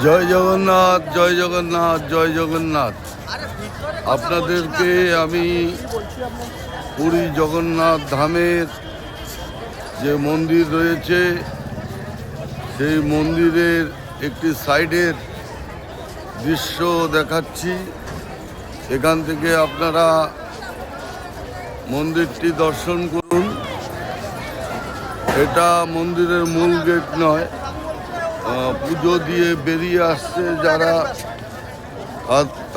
জয় জগন্নাথ, জয় জগন্নাথ, জয় জগন্নাথ। আপনাদেরকে আমি পুরী জগন্নাথ ধামের যে মন্দির রয়েছে সেই মন্দিরের একটি সাইডের দৃশ্য দেখাচ্ছি। এখান থেকে আপনারা মন্দিরটি দর্শন করুন। এটা মন্দিরের মূল গেট নয়, পুজো দিয়ে বেরিয়ে আসছে যারা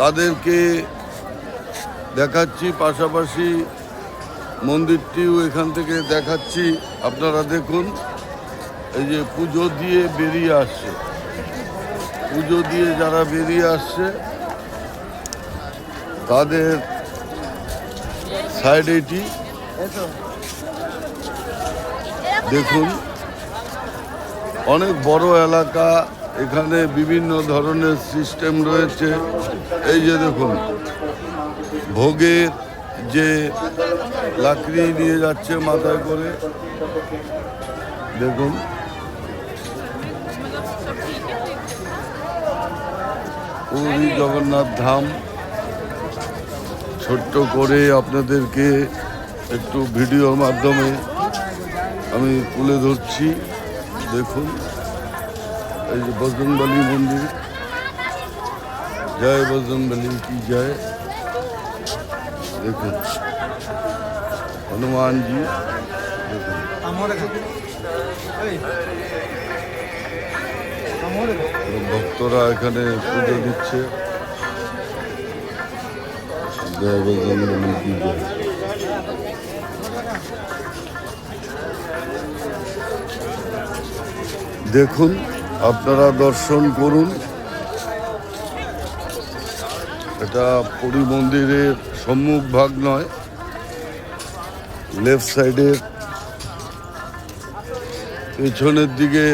তাদেরকে দেখাচ্ছি, পাশাপাশি মন্দিরটিও এখান থেকে দেখাচ্ছি। আপনারা দেখুন, এই যে পুজো দিয়ে বেরিয়ে আসছে, পুজো দিয়ে যারা বেরিয়ে আসছে তাদের সাইড এটি দেখুন। অনেক বড় এলাকা, এখানে বিভিন্ন ধরনের সিস্টেম রয়েছে। এই যে দেখুন, ভোগের যে লাকড়ি নিয়ে যাচ্ছে মাথায় করে, দেখুন। পুরী জগন্নাথ ধাম ছোট্ট করে আপনাদেরকে একটু ভিডিওর মাধ্যমে আমি তুলে ধরছি। দেখুন, এই যে বজরংবলী মন্দির, জয় বজরংবলী কি জয়। দেখুন হনুমানজি, দেখুন ভক্তরা এখানে পুজো দিচ্ছে। জয় বজরংবলী কি জয়। দেখুন, আপনারা দর্শন করুন। এটা পুরী মন্দিরের সম্মুখ ভাগ নয়, লেফট সাইডের পেছনের দিকে,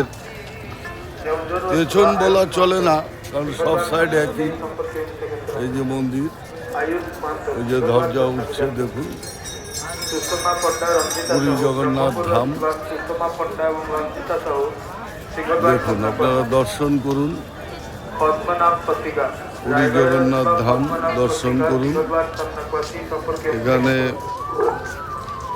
পেছন বলা চলে না কারণ সব সাইড একই। এই যে মন্দির, এই যে দরজা উঠছে, দেখুন পুরী জগন্নাথ ধাম। দেখুন, আপনারা দর্শন করুন, পুরী জগন্নাথ ধাম দর্শন করুন। এখানে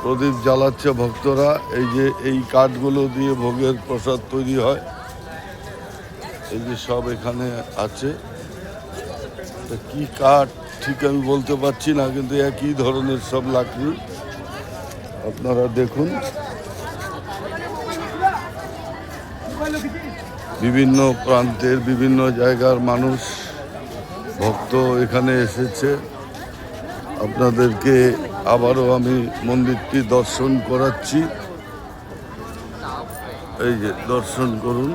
প্রদীপ জ্বালাচ্ছে ভক্তরা। এই যে এই কাঠগুলো দিয়ে ভোগের প্রসাদ তৈরি হয়, এই যে সব এখানে আছে। কি কাঠ ঠিক আমি বলতে পারছি না, কিন্তু একই ধরনের সব লাকড়ি। আপনারা দেখুন, বিভিন্ন প্রান্তের বিভিন্ন জায়গার মানুষ ভক্ত এখানে এসেছে। আপনাদেরকে আবারও আমি মন্দিরটি দর্শন করাচ্ছি। এই যে দর্শন করুন।